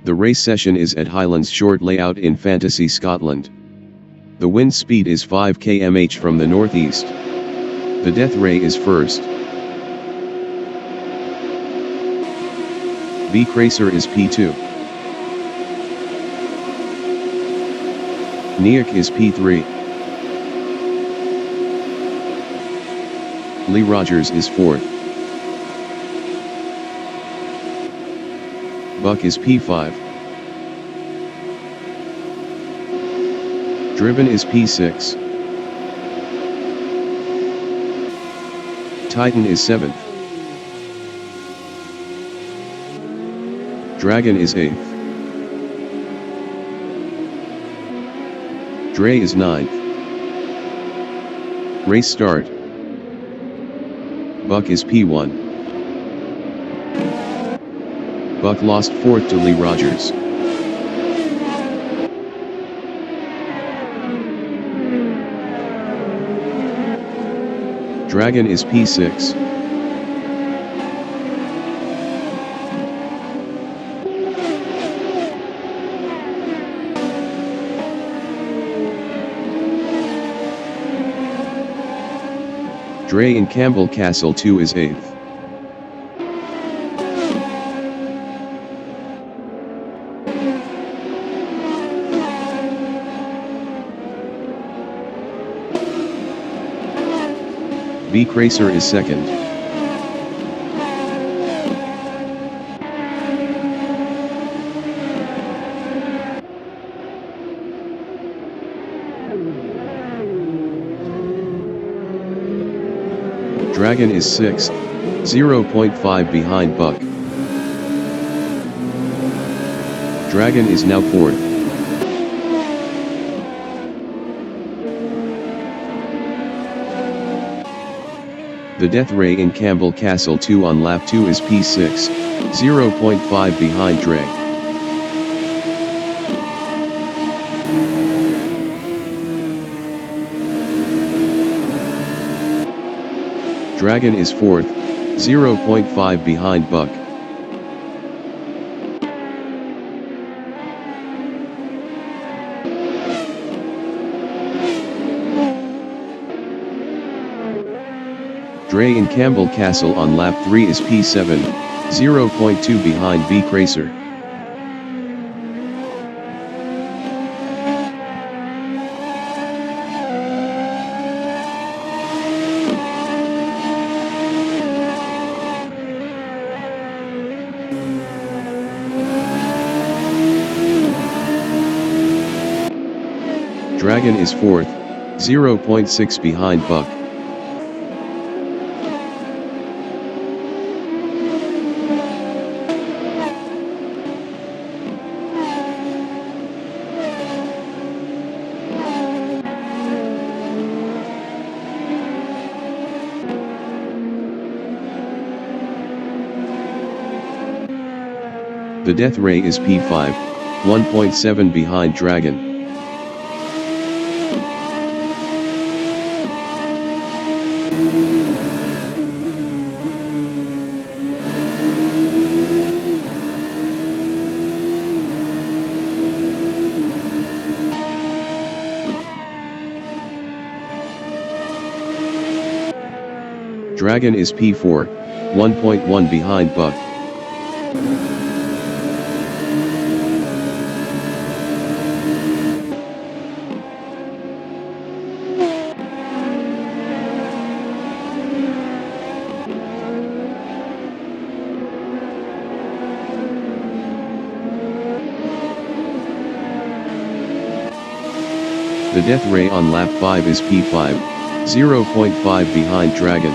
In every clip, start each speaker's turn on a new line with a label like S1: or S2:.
S1: The race session is at Highlands short layout in Fantasy, Scotland. The wind speed is 5 km/h from the northeast. The death ray is first. B Cracer is P2. Neok is P3. Lee Rogers is 4th. Buck is P5. Driven is P6. Titan is 7th. Dragon is 8th. Dre is 9th. Race start. Buck is P1. Buck lost 4th to Lee Rogers. Dragon is P6. Dre in Campbell Castle 2 is 8th. B Cracer is 2nd. Dragon is 6th, 0.5 behind Buck. Dragon is now 4th. The death ray in Campbell Castle 2 on lap 2 is P6, 0.5 behind Dre. Dragon is 4th, 0.5 behind Buck. Dre in Campbell Castle on lap 3 is P7, 0.2 behind B Cracer. Dragon is 4th, 0.6 behind Buck. The death ray is P5, 1.7 behind Dragon. Dragon is P4, 1.1 behind Buck. The death ray on lap 5 is P5, 0.5 behind Dragon.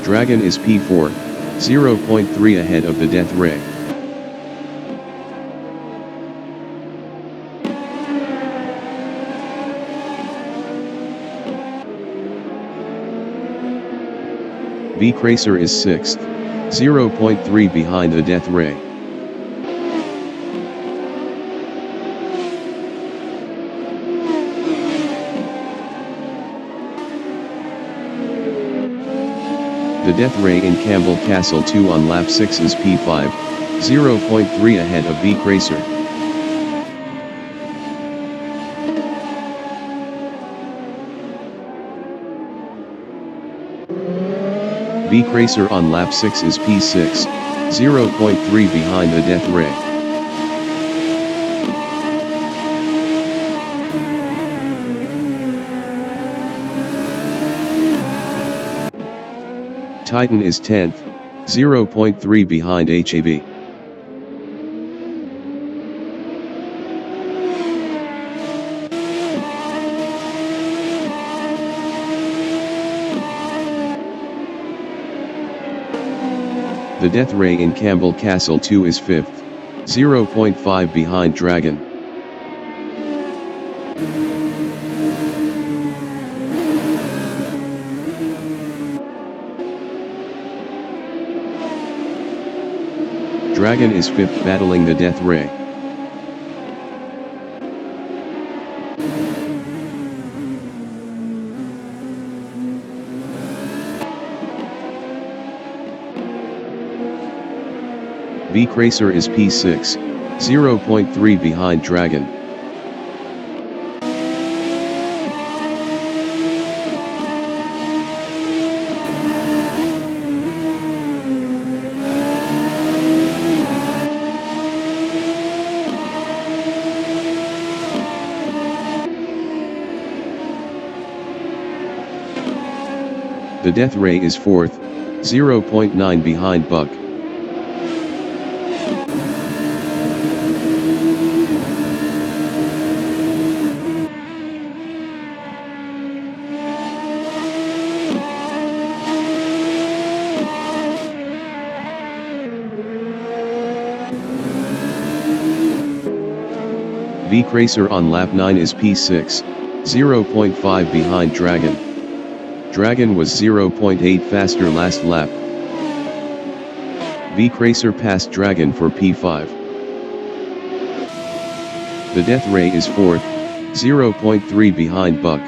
S1: Dragon is P4, 0.3 ahead of the death ray. V Cracer is 6th, 0.3 behind the Death Ray. The Death Ray in Campbell Castle 2 on lap 6 is P5, 0.3 ahead of V Cracer. V Cracer on lap 6 is P6, 0.3 behind the Death Ray. Titan is 10th, 0.3 behind HAV. The Death Ray in Campbell Castle 2 is 5th, 0.5 behind Dragon. Dragon is 5th battling the Death Ray. V Cracer is P6, 0.3 behind Dragon. The Death Ray is 4th, 0.9 behind Buck. V Cracer on lap 9 is P6, 0.5 behind Dragon. Dragon was 0.8 faster last lap. V Cracer passed Dragon for P5. The Death Ray is 4th, 0.3 behind Buck.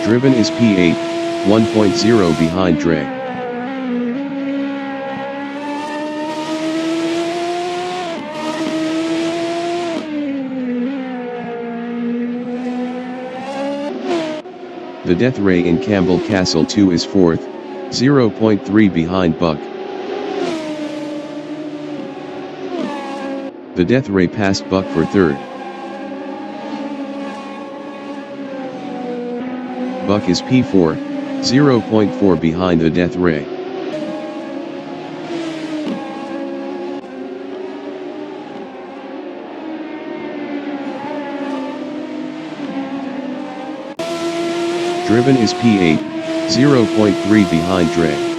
S1: Driven is P8, 1.0 behind Dre. The Death Ray in Campbell Castle 2 is 4th, 0.3 behind Buck. The Death Ray passed Buck for 3rd. Buck is P4, 0.4 behind the Death Ray. Driven is P8, 0.3 behind Dre.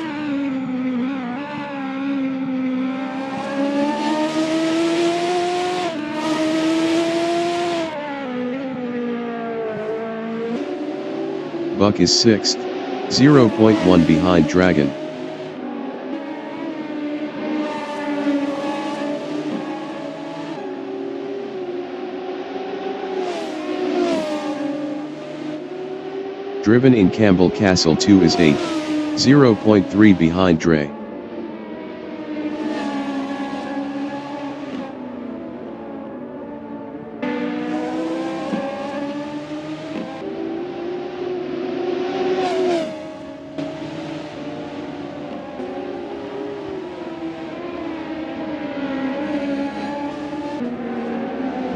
S1: Buck is 6th, 0.1 behind Dragon. Driven in Campbell Castle 2 is 8th, 0.3 behind Dre.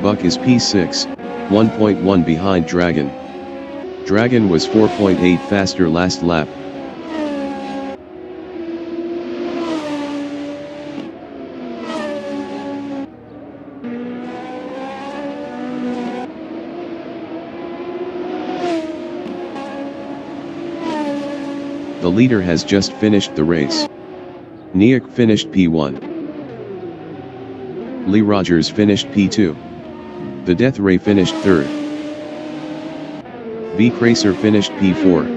S1: Buck is P6, 1.1 behind Dragon. Dragon was 4.8 faster last lap. The leader has just finished the race. Niak finished P1. Lee Rogers finished P2. The Death Ray finished 3rd. V Cracer finished P4.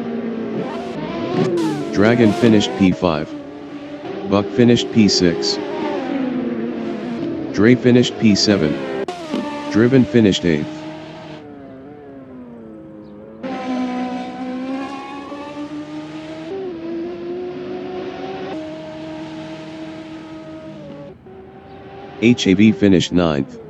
S1: Dragon finished P5. Buck finished P6. Dre finished P7. Driven finished 8th. HAV finished 9th.